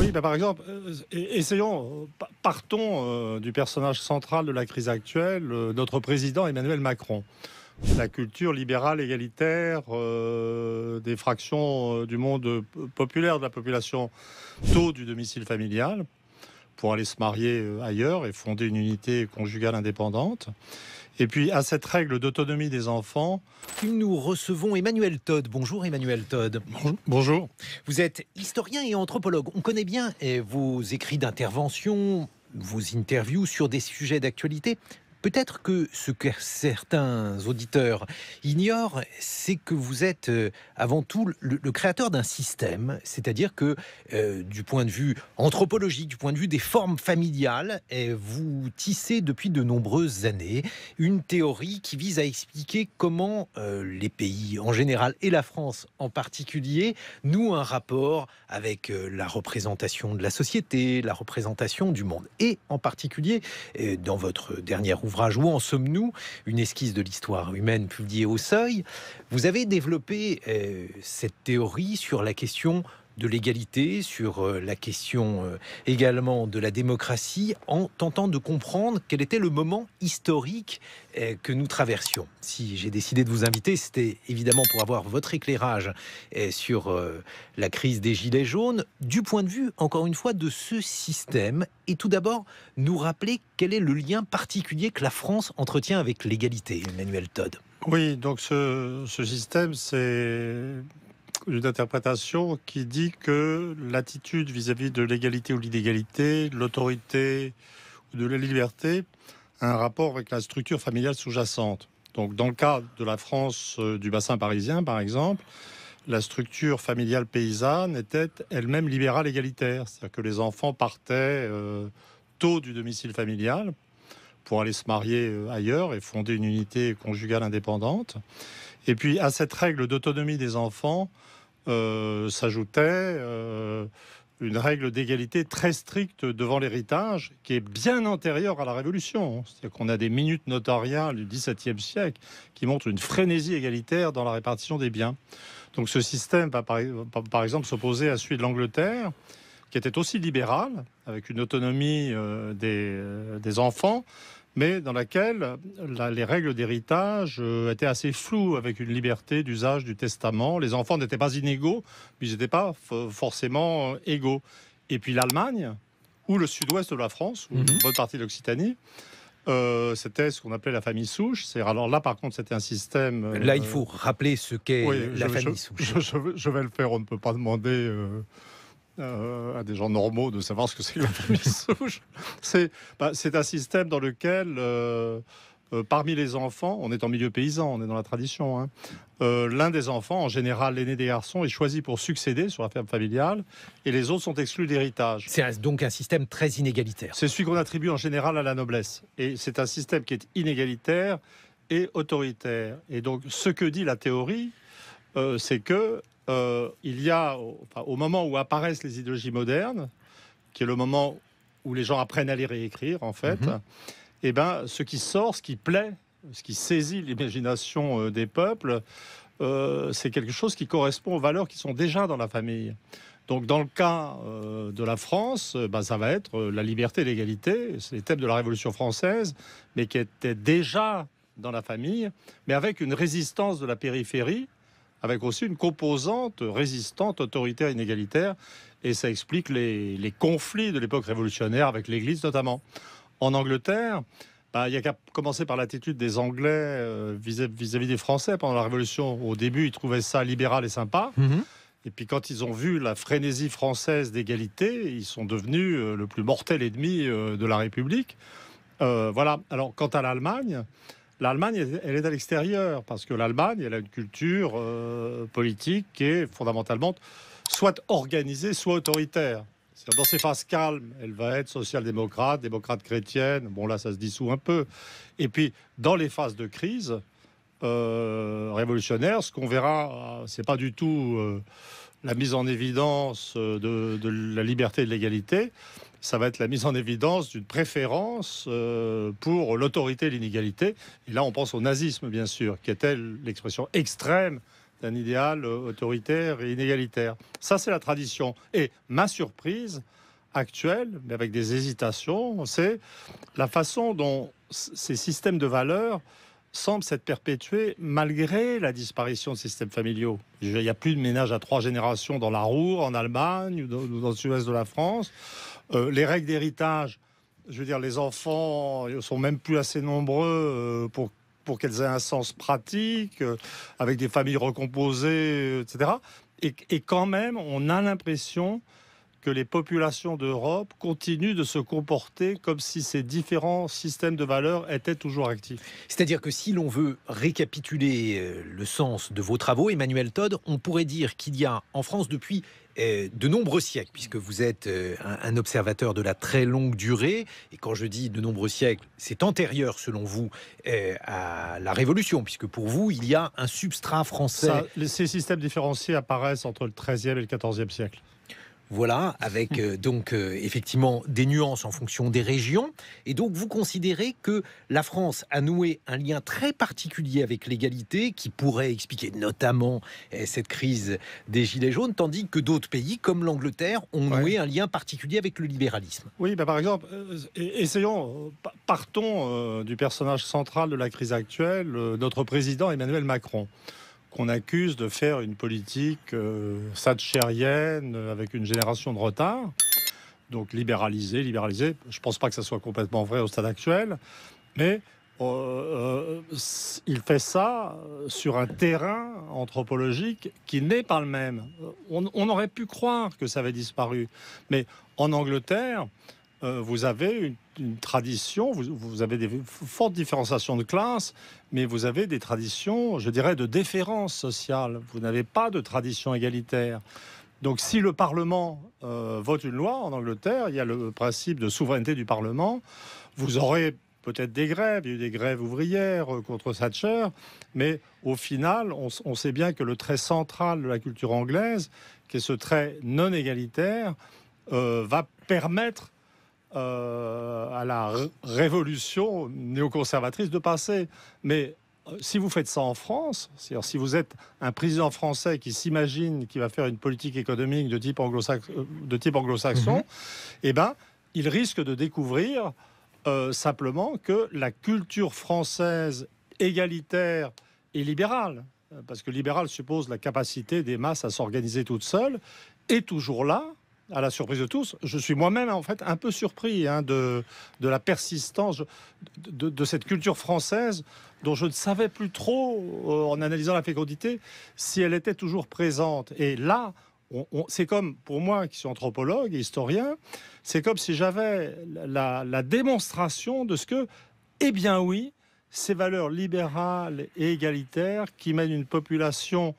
Oui, par exemple, partons du personnage central de la crise actuelle, notre président Emmanuel Macron. La culture libérale, égalitaire, des fractions du monde populaire, de la population tôt du domicile familial, pour aller se marier ailleurs et fonder une unité conjugale indépendante. Et puis à cette règle d'autonomie des enfants. Nous recevons Emmanuel Todd. Bonjour Emmanuel Todd. Bonjour. Vous êtes historien et anthropologue. On connaît bien vos écrits d'intervention, vos interviews sur des sujets d'actualité. Peut-être que ce que certains auditeurs ignorent, c'est que vous êtes avant tout le créateur d'un système, c'est-à-dire que du point de vue anthropologique, du point de vue des formes familiales, vous tissez depuis de nombreuses années une théorie qui vise à expliquer comment les pays en général et la France en particulier nouent un rapport avec la représentation de la société, la représentation du monde. Et en particulier, dans votre dernier ouvrage, Où en sommes-nous ? Une esquisse de l'histoire humaine publiée au Seuil, vous avez développé cette théorie sur la question de l'égalité, sur la question également de la démocratie, en tentant de comprendre quel était le moment historique que nous traversions. Si j'ai décidé de vous inviter, c'était évidemment pour avoir votre éclairage sur la crise des Gilets jaunes, du point de vue, encore une fois, de ce système, et tout d'abord, nous rappeler quel est le lien particulier que la France entretient avec l'égalité, Emmanuel Todd. Oui, donc ce système, c'est une interprétation qui dit que l'attitude vis-à-vis de l'égalité ou l'inégalité, de l'autorité ou de la liberté a un rapport avec la structure familiale sous-jacente. Donc dans le cas de la France du bassin parisien, par exemple, la structure familiale paysanne était elle-même libérale égalitaire. C'est-à-dire que les enfants partaient tôt du domicile familial pour aller se marier ailleurs et fonder une unité conjugale indépendante. Et puis à cette règle d'autonomie des enfants s'ajoutait une règle d'égalité très stricte devant l'héritage qui est bien antérieure à la Révolution. C'est-à-dire qu'on a des minutes notariales du XVIIe siècle qui montrent une frénésie égalitaire dans la répartition des biens. Donc ce système va par exemple s'opposer à celui de l'Angleterre, qui était aussi libéral, avec une autonomie des enfants, mais dans laquelle les règles d'héritage étaient assez floues, avec une liberté d'usage du testament. Les enfants n'étaient pas inégaux, mais ils n'étaient pas forcément égaux. Et puis l'Allemagne, ou le sud-ouest de la France, ou une bonne partie de l'Occitanie, c'était ce qu'on appelait la famille souche. Alors là, par contre, c'était un système... Là, il faut rappeler ce qu'est la famille souche. Je vais le faire, on ne peut pas demander... à des gens normaux de savoir ce que c'est que la famille souche. C'est un système dans lequel, parmi les enfants, on est en milieu paysan, on est dans la tradition, hein, l'un des enfants, en général l'aîné des garçons, est choisi pour succéder sur la ferme familiale et les autres sont exclus d'héritage. C'est donc un système très inégalitaire. C'est celui qu'on attribue en général à la noblesse. Et c'est un système qui est inégalitaire et autoritaire. Et donc, ce que dit la théorie, c'est que il y a, au moment où apparaissent les idéologies modernes, qui est le moment où les gens apprennent à lire et écrire, en fait, et ben, ce qui sort, ce qui plaît, ce qui saisit l'imagination des peuples, c'est quelque chose qui correspond aux valeurs qui sont déjà dans la famille. Donc, dans le cas de la France, ça va être la liberté et l'égalité. C'est les thèmes de la Révolution française, mais qui étaient déjà dans la famille, mais avec une résistance de la périphérie, avec aussi une composante résistante, autoritaire, inégalitaire. Et ça explique les conflits de l'époque révolutionnaire avec l'Église notamment. En Angleterre, il n'y a qu'à commencer par l'attitude des Anglais vis-à-vis des Français pendant la Révolution. Au début, ils trouvaient ça libéral et sympa. Et puis quand ils ont vu la frénésie française d'égalité, ils sont devenus le plus mortel ennemi de la République. Voilà. Alors, quant à l'Allemagne, elle est à l'extérieur, parce que l'Allemagne, elle a une culture politique qui est fondamentalement soit organisée, soit autoritaire. Dans ses phases calmes, elle va être social-démocrate, démocrate chrétienne. Bon, là, ça se dissout un peu. Et puis, dans les phases de crise révolutionnaire, ce qu'on verra, c'est pas du tout la mise en évidence de la liberté et de l'égalité. Ça va être la mise en évidence d'une préférence pour l'autorité et l'inégalité. Et là, on pense au nazisme, bien sûr, qui était l'expression extrême d'un idéal autoritaire et inégalitaire. Ça, c'est la tradition. Et ma surprise actuelle, mais avec des hésitations, c'est la façon dont ces systèmes de valeurs semblent s'être perpétués malgré la disparition de systèmes familiaux. Il n'y a plus de ménage à 3 générations dans la Ruhr, en Allemagne ou dans le sud-ouest de la France. Les règles d'héritage, je veux dire, les enfants sont même plus assez nombreux pour qu'elles aient un sens pratique, avec des familles recomposées, etc. Et quand même, on a l'impression que les populations d'Europe continuent de se comporter comme si ces différents systèmes de valeurs étaient toujours actifs. C'est-à-dire que si l'on veut récapituler le sens de vos travaux, Emmanuel Todd, on pourrait dire qu'il y a en France depuis de nombreux siècles, puisque vous êtes un observateur de la très longue durée, et quand je dis de nombreux siècles, c'est antérieur selon vous à la Révolution, puisque pour vous, il y a un substrat français. Ces systèmes différenciés apparaissent entre le XIIIe et le XIVe siècle. Voilà, avec effectivement des nuances en fonction des régions. Et donc, vous considérez que la France a noué un lien très particulier avec l'égalité, qui pourrait expliquer notamment cette crise des Gilets jaunes, tandis que d'autres pays, comme l'Angleterre, ont noué un lien particulier avec le libéralisme. Oui, par exemple, partons du personnage central de la crise actuelle, notre président Emmanuel Macron, qu'on accuse de faire une politique thatchérienne avec une génération de retard, donc libéralisée. Je ne pense pas que ça soit complètement vrai au stade actuel, mais il fait ça sur un terrain anthropologique qui n'est pas le même. On aurait pu croire que ça avait disparu, mais en Angleterre, vous avez une tradition, vous avez des fortes différenciations de classe, mais vous avez des traditions, je dirais, de déférence sociale. Vous n'avez pas de tradition égalitaire. Donc si le Parlement vote une loi en Angleterre, il y a le principe de souveraineté du Parlement. Vous aurez peut-être des grèves, il y a eu des grèves ouvrières contre Thatcher, mais au final, on sait bien que le trait central de la culture anglaise, qui est ce trait non égalitaire, va permettre à la révolution néoconservatrice de passer. Mais si vous faites ça en France, c'est-à-dire si vous êtes un président français qui s'imagine qu'il va faire une politique économique de type anglo-saxon, eh ben, il risque de découvrir simplement que la culture française égalitaire et libérale, parce que libérale suppose la capacité des masses à s'organiser toutes seules, est toujours là, à la surprise de tous. Je suis moi-même en fait un peu surpris de la persistance de cette culture française dont je ne savais plus trop, en analysant la fécondité, si elle était toujours présente. Et là, c'est comme, pour moi qui suis anthropologue et historien, c'est comme si j'avais la démonstration de ce que, eh bien oui, ces valeurs libérales et égalitaires qui mènent une population,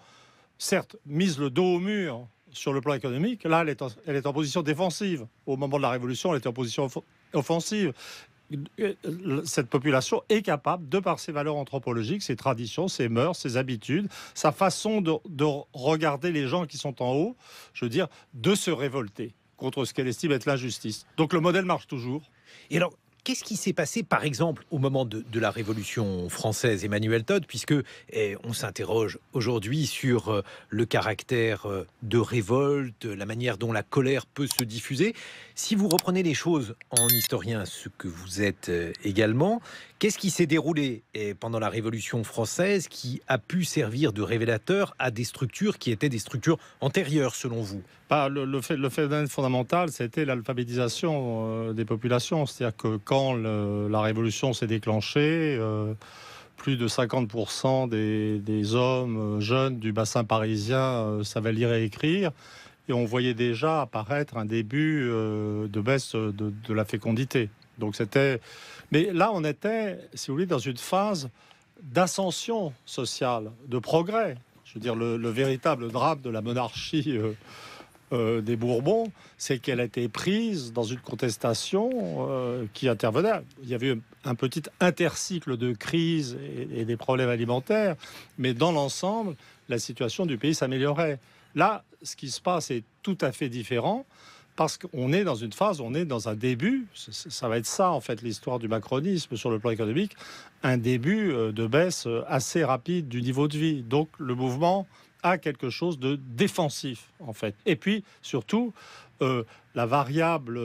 certes, mise le dos au mur, sur le plan économique, là, elle est en position défensive. Au moment de la Révolution, elle était en position offensive. Cette population est capable, de par ses valeurs anthropologiques, ses traditions, ses mœurs, ses habitudes, sa façon de regarder les gens qui sont en haut, je veux dire, de se révolter contre ce qu'elle estime être l'injustice. Donc le modèle marche toujours. Et alors, qu'est-ce qui s'est passé, par exemple, au moment de la Révolution française, Emmanuel Todd, puisque on s'interroge aujourd'hui sur le caractère de révolte, la manière dont la colère peut se diffuser. Si vous reprenez les choses en historien, ce que vous êtes également, qu'est-ce qui s'est déroulé pendant la Révolution française qui a pu servir de révélateur à des structures qui étaient des structures antérieures, selon vous? Le phénomène fondamental, c'était l'alphabétisation des populations. C'est-à-dire que quand la Révolution s'est déclenchée, plus de 50% des hommes jeunes du bassin parisien savaient lire et écrire. Et on voyait déjà apparaître un début de baisse de la fécondité. Donc c'était... Mais là, on était, si vous voulez, dans une phase d'ascension sociale, de progrès. Je veux dire, le véritable drame de la monarchie des Bourbons, c'est qu'elle a été prise dans une contestation qui intervenait. Il y avait un petit intercycle de crise et des problèmes alimentaires, mais dans l'ensemble, la situation du pays s'améliorait. Là, ce qui se passe est tout à fait différent, parce qu'on est dans une phase, on est dans un début, ça va être ça en fait l'histoire du macronisme sur le plan économique, un début de baisse assez rapide du niveau de vie. Donc le mouvement à quelque chose de défensif, en fait. Et puis, surtout, la variable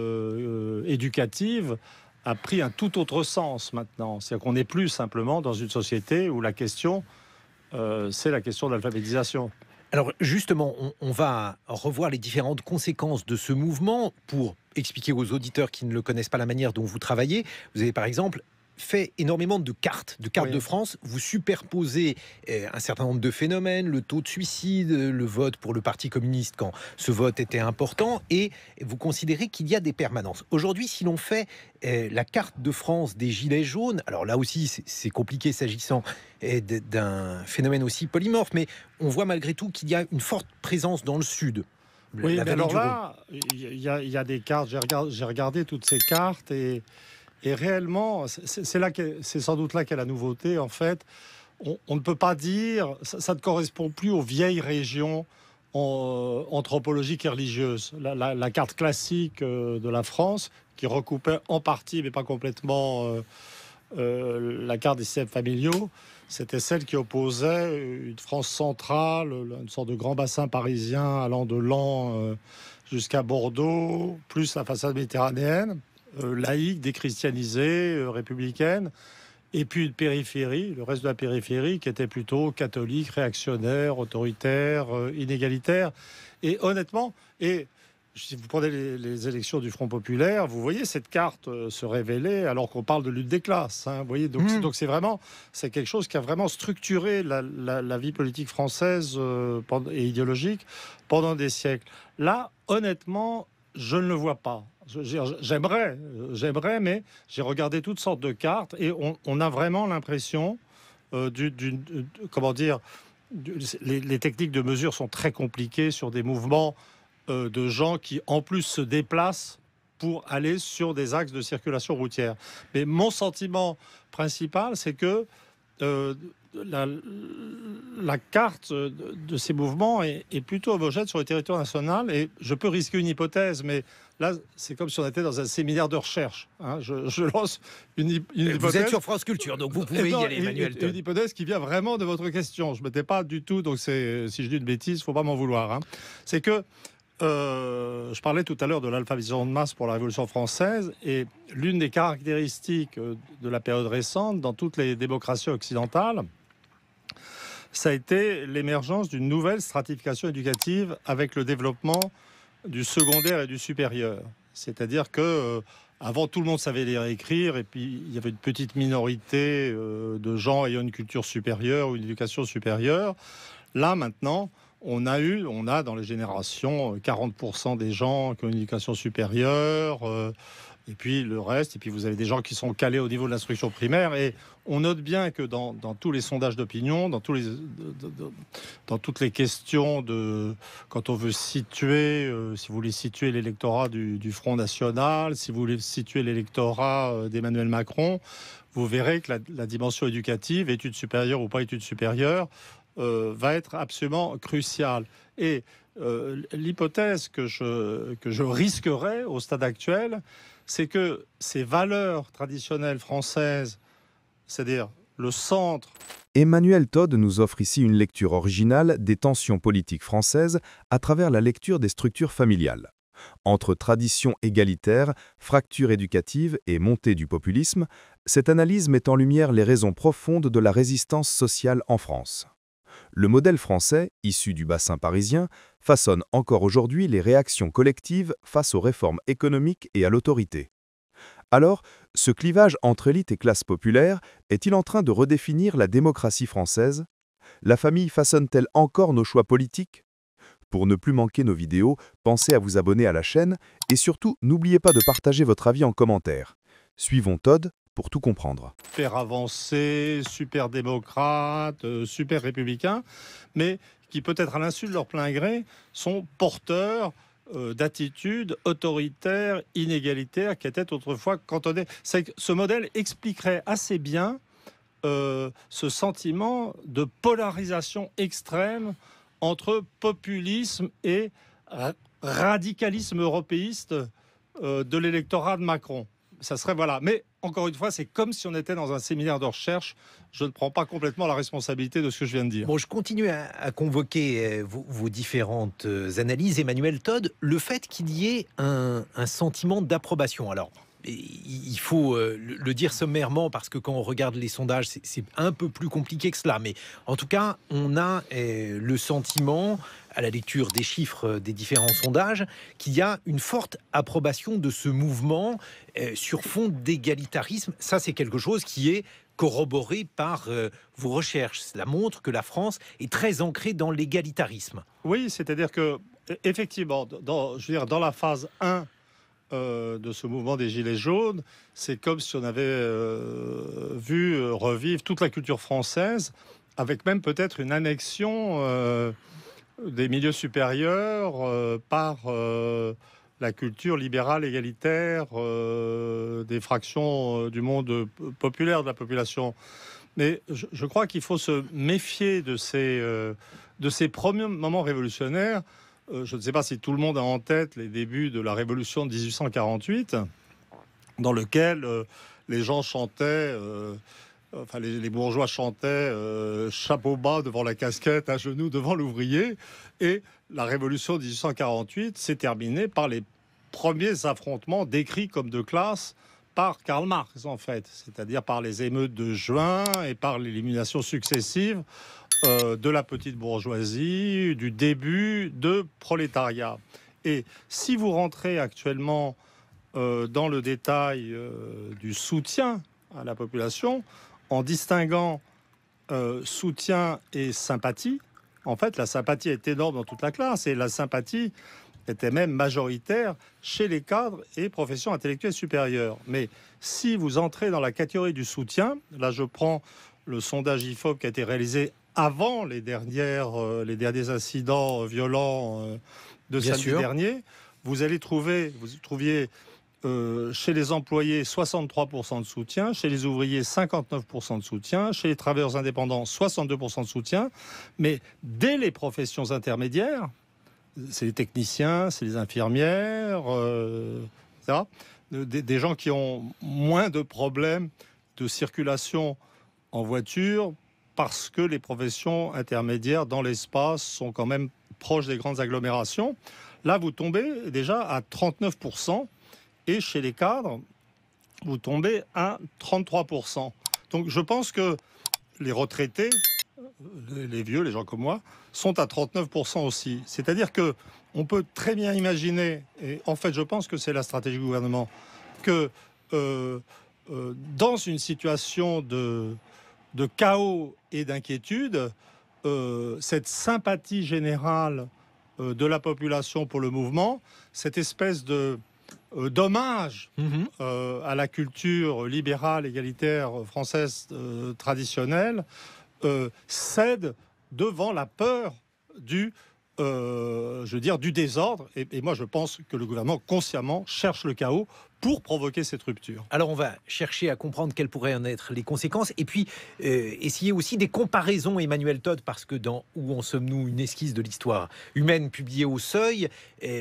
éducative a pris un tout autre sens maintenant. C'est-à-dire qu'on n'est plus simplement dans une société où la question, c'est la question de l'alphabétisation. Alors justement, on va revoir les différentes conséquences de ce mouvement pour expliquer aux auditeurs qui ne le connaissent pas la manière dont vous travaillez. Vous avez par exemple fait énormément de cartes Oui. de France. Vous superposez un certain nombre de phénomènes, le taux de suicide, le vote pour le Parti communiste quand ce vote était important, et vous considérez qu'il y a des permanences. Aujourd'hui, si l'on fait la carte de France des Gilets jaunes, alors là aussi c'est compliqué s'agissant d'un phénomène aussi polymorphe, mais on voit malgré tout qu'il y a une forte présence dans le sud. Oui, La mais vallée alors du Rhône. là, il y a des cartes. J'ai regardé toutes ces cartes et réellement, c'est sans doute là qu'est la nouveauté. En fait, on ne peut pas dire, ça ne correspond plus aux vieilles régions anthropologiques et religieuses. La carte classique de la France, qui recoupait en partie, mais pas complètement, la carte des systèmes familiaux, c'était celle qui opposait une France centrale, une sorte de grand bassin parisien allant de Laon jusqu'à Bordeaux, plus la façade méditerranéenne, laïque, déchristianisée, républicaine, et puis une périphérie, le reste de la périphérie qui était plutôt catholique, réactionnaire, autoritaire, inégalitaire. Et honnêtement, si vous prenez les élections du Front populaire, vous voyez cette carte se révéler alors qu'on parle de lutte des classes. Vous voyez, donc c'est quelque chose qui a vraiment structuré la vie politique française et idéologique pendant des siècles. Là, honnêtement, je ne le vois pas. J'aimerais, mais j'ai regardé toutes sortes de cartes et on a vraiment l'impression comment dire, les techniques de mesure sont très compliquées sur des mouvements de gens qui, en plus, se déplacent pour aller sur des axes de circulation routière. Mais mon sentiment principal, c'est que la carte de ces mouvements est plutôt homogène sur le territoire national. Et je peux risquer une hypothèse, mais là, c'est comme si on était dans un séminaire de recherche. Je lance une hypothèse. Vous êtes sur France Culture, donc vous pouvez y aller, Emmanuel Todd. Une hypothèse qui vient vraiment de votre question. Je ne m'étais pas du tout, donc si je dis une bêtise, il ne faut pas m'en vouloir. C'est que je parlais tout à l'heure de l'alphabétisation de masse pour la Révolution française, et l'une des caractéristiques de la période récente dans toutes les démocraties occidentales, ça a été l'émergence d'une nouvelle stratification éducative avec le développement du secondaire et du supérieur. C'est-à-dire que avant, tout le monde savait lire et écrire, et puis il y avait une petite minorité de gens ayant une culture supérieure ou une éducation supérieure. Là, maintenant, on a dans les générations 40% des gens qui ont une éducation supérieure, et puis le reste, et puis vous avez des gens qui sont calés au niveau de l'instruction primaire, et on note bien que dans tous les sondages d'opinion, dans toutes les questions quand on veut situer, si vous voulez situer l'électorat du Front National, si vous voulez situer l'électorat d'Emmanuel Macron, vous verrez que la dimension éducative, études supérieures ou pas études supérieures, va être absolument crucial. Et l'hypothèse que je risquerais au stade actuel, c'est que ces valeurs traditionnelles françaises, c'est-à-dire le centre... Emmanuel Todd nous offre ici une lecture originale des tensions politiques françaises à travers la lecture des structures familiales. Entre tradition égalitaire, fracture éducative et montée du populisme, cette analyse met en lumière les raisons profondes de la résistance sociale en France. Le modèle français, issu du bassin parisien, façonne encore aujourd'hui les réactions collectives face aux réformes économiques et à l'autorité. Alors, ce clivage entre élite et classe populaire est-il en train de redéfinir la démocratie française? La famille façonne-t-elle encore nos choix politiques? Pour ne plus manquer nos vidéos, pensez à vous abonner à la chaîne et surtout, n'oubliez pas de partager votre avis en commentaire. Suivons Todd pour tout comprendre. Super avancé, super démocrate, super républicain, mais qui peut-être à l'insu de leur plein gré sont porteurs d'attitudes autoritaires, inégalitaires, qui étaient autrefois cantonnées. Ce modèle expliquerait assez bien ce sentiment de polarisation extrême entre populisme et radicalisme européiste de l'électorat de Macron. Ça serait, voilà. Mais encore une fois, c'est comme si on était dans un séminaire de recherche. Je ne prends pas complètement la responsabilité de ce que je viens de dire. Bon, je continue à convoquer vos différentes analyses. Emmanuel Todd, le fait qu'il y ait un sentiment d'approbation. Alors, il faut le dire sommairement parce que quand on regarde les sondages, c'est un peu plus compliqué que cela. Mais en tout cas, on a le sentiment, à la lecture des chiffres des différents sondages, qu'il y a une forte approbation de ce mouvement sur fond d'égalitarisme. Ça, c'est quelque chose qui est corroboré par vos recherches. Cela montre que la France est très ancrée dans l'égalitarisme. Oui, c'est-à-dire que, effectivement, dans la phase 1 de ce mouvement des Gilets jaunes, c'est comme si on avait vu revivre toute la culture française, avec même peut-être une annexion des milieux supérieurs par la culture libérale égalitaire des fractions du monde populaire de la population. Mais je crois qu'il faut se méfier de ces premiers moments révolutionnaires. Je ne sais pas si tout le monde a en tête les débuts de la Révolution de 1848, dans lequel les gens chantaient, les bourgeois chantaient chapeau bas devant la casquette, à genoux devant l'ouvrier. Et la Révolution de 1848 s'est terminée par les premiers affrontements décrits comme de classe par Karl Marx, en fait, c'est-à-dire par les émeutes de juin et par l'élimination successive de la petite bourgeoisie, du début de prolétariat. Et si vous rentrez actuellement dans le détail du soutien à la population, en distinguant soutien et sympathie, en fait, la sympathie est énorme dans toute la classe et la sympathie était même majoritaire chez les cadres et professions intellectuelles supérieures. Mais si vous entrez dans la catégorie du soutien, là je prends le sondage IFOP qui a été réalisé avant les derniers incidents violents de samedi dernier, vous trouviez chez les employés 63% de soutien, chez les ouvriers 59% de soutien, chez les travailleurs indépendants 62% de soutien, mais dès les professions intermédiaires, c'est les techniciens, c'est les infirmières, etc., des gens qui ont moins de problèmes de circulation en voiture, parce que les professions intermédiaires dans l'espace sont quand même proches des grandes agglomérations. Là, vous tombez déjà à 39%, et chez les cadres, vous tombez à 33%. Donc je pense que les retraités, les vieux, les gens comme moi, sont à 39% aussi. C'est-à-dire que on peut très bien imaginer, et en fait je pense que c'est la stratégie du gouvernement, que dans une situation de chaos et d'inquiétude, cette sympathie générale de la population pour le mouvement, cette espèce d'hommage à la culture libérale, égalitaire française traditionnelle, cède devant la peur du désordre. Et moi, je pense que le gouvernement, consciemment, cherche le chaos pour provoquer cette rupture. Alors, on va chercher à comprendre quelles pourraient en être les conséquences. Et puis, essayer aussi des comparaisons, Emmanuel Todd, parce que dans Où en sommes-nous, une esquisse de l'histoire humaine publiée au Seuil,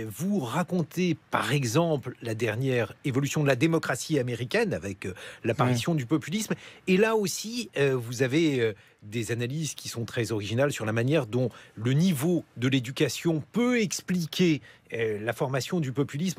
vous racontez, par exemple, la dernière évolution de la démocratie américaine avec l'apparition du populisme. Et là aussi, vous avez des analyses qui sont très originales sur la manière dont le niveau de l'éducation peut expliquer la formation du populisme